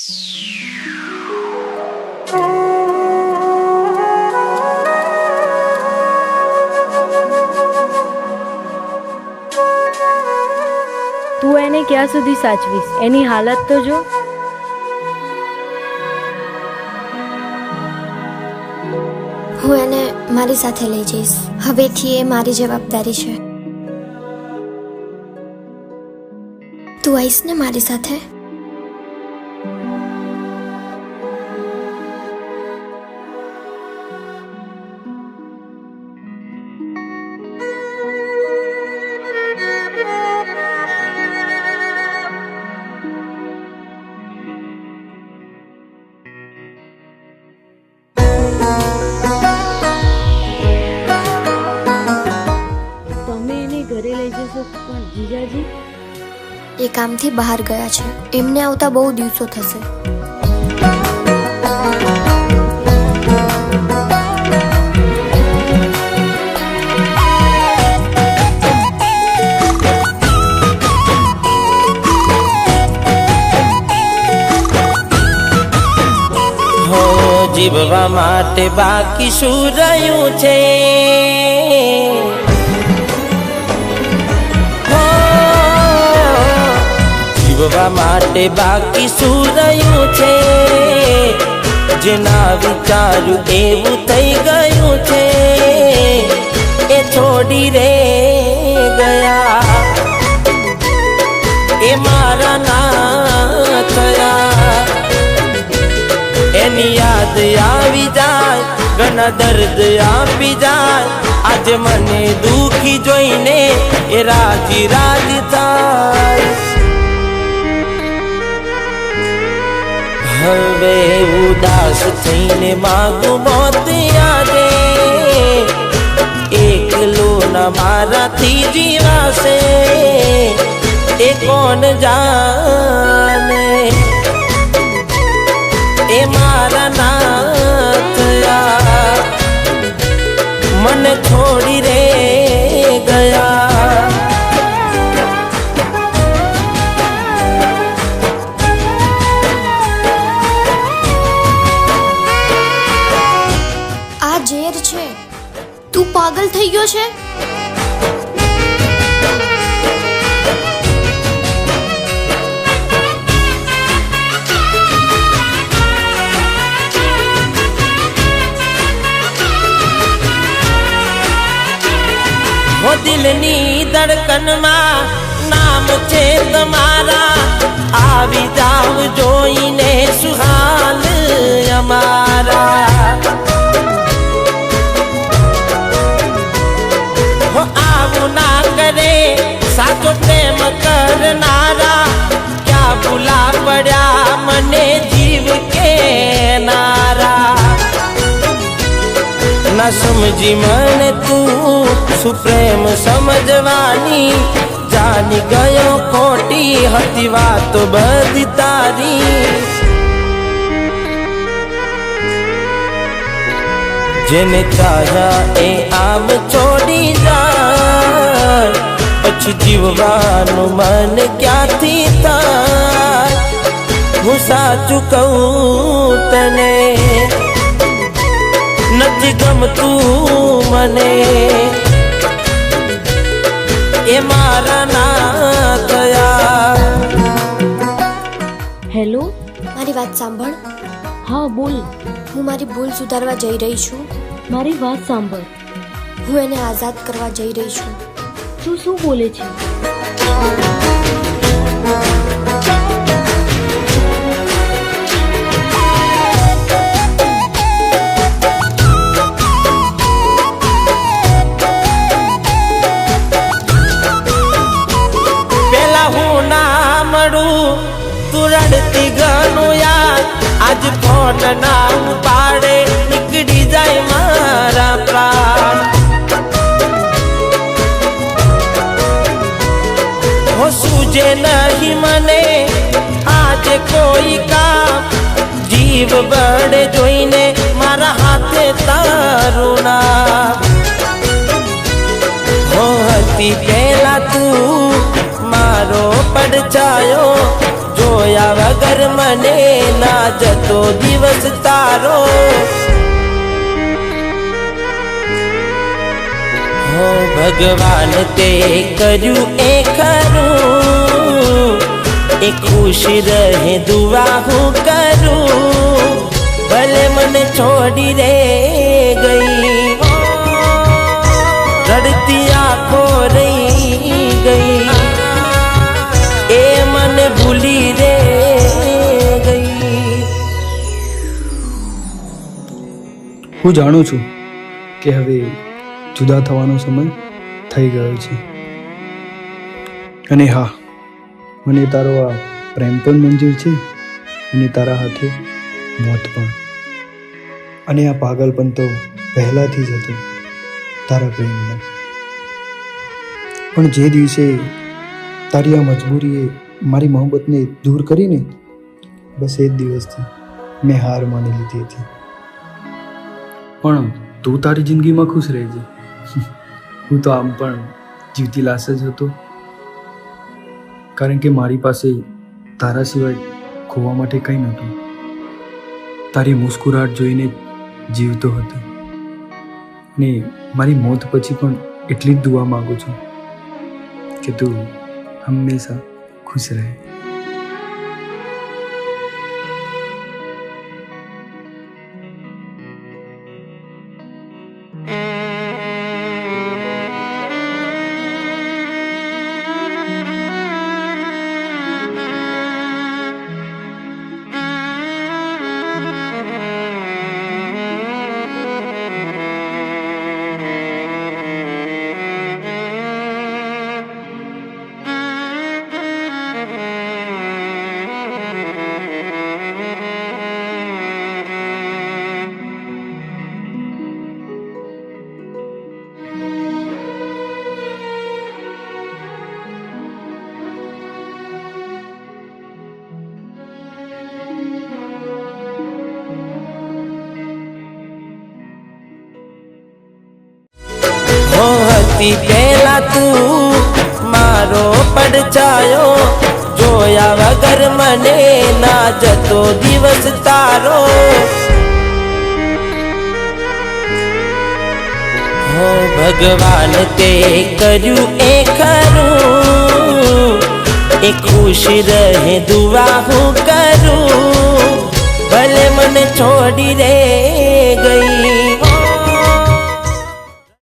તું એને ક્યાં સુધી સાચવીશ? એની હાલત તો જો. હું એને મારી સાથે લઈ જઈશ. હવેથી એ મારી જવાબદારી છે. તું આવીશ ને મારી સાથે? ઘરે લઈ જશો પણ જીજાજી? એ કામથી બહાર ગયા છે. એમને આવતા બહુ દિવસો થશે. જીવવા માટે બાકી શું રહ્યું છે? જીવવા માટે બાકી શું રહ્યું છે? જેના વિચાર્યું એવું થઈ ગયું છે. એ છોડી રે ગયા, એ મારા ના થયા. એની યાદ આવી જાય, ઘણા દર્દ આપી જાય. આજે મને દુખી જોઈને એ રાજી રાજી થાય. હવે ઉદાસ થઈને માગું મોત આજે. એકલો ના મારાથી જીવાશે એ કોણ જાણે. એ મારા ના થયા, મને છોડી રે ગયા. આ ઝેર છે. તું પાગલ થઈ ગયો છે? वो दिलनी धड़कનમાં નામ છે તમારા. આવી જાવ જોઈને સુહાલ અમારા. वो આવું ના કરે સાચો પ્રેમ કરનારા. ક્યાં ભૂલા પડ્યા મને જીવ કે નારા. ના સમજી મને તું શું પ્રેમ સમજવાની. જાની ગયો ખોટી હતી વાતો બધી તારી. જેને ચાહ્યા એ આમ છોડી જાય. પછી જીવવાનું મન ક્યાંથી થાય? હું સાચું કહું તને, નથી ગમતું મને. એ મારા ના થયા. હેલો, મારી વાત સાંભળ. હા બોલ. હું મારી ભૂલ સુધારવા જઈ રહી છું. મારી વાત સાંભળ. હું એને આઝાદ કરવા જઈ રહી છું. તું શું બોલે છે? તું રડતી ઘણું યાર. આજ ફોન ના ઉપાડે નીકળી જાય મારા પ્રાણ. હો સૂજે નહીં મને આજે કોઈ કામ. જીવ બળે જોઈને મારા હાથે તારું નામ. હો હતી પેલા તું મારો પડછાયો. જોયા વગર મને ના જતો દિવસ તારો હો ભગવાન તે કર્યું એ ખરું એ ખુશ રહે દુઆ હું કરું ભલે મને છોડી રે ગઈ રડતી આંખો રહી ગઈ એ મને ભૂલી રે ગઈ. હું જાણું છું કે હવે જુદા થવાનો સમય થઈ ગયો છે અને હા મને તારો આ પ્રેમ પણ મંજૂર છે અને તારા હાથે મોત પણ અને આ પાગલપણ તો પહેલાથી જ હતું તારા પ્રેમનો પણ જે દિવસે તારી આ મજબૂરીએ મારી મોહબ્બતને દૂર કરીને બસ એ જ દિવસથી મેં હાર માની લીધી હતી. પણ તું તારી જિંદગીમાં ખુશ રહેજે. હું તો આમ પણ જીવતી લાશ જ હતો કારણ કે મારી પાસે તારા સિવાય ખોવા માટે કંઈ નહોતું. તારી મુસ્કુરાહટ જોઈને જીવતો હતો ને મારી મોત પછી પણ એટલી જ દુઆ માગું છું કે તું હંમેશા ખુશ રહે. હતી પહેલા તું મારો પડછાયો જોયા વગર મને ના જતો દિવસ તારો હો ભગવાન તે કર્યું એ ખરું એ ખુશ રહે દુઆ હું કરું ભલે મને છોડી રે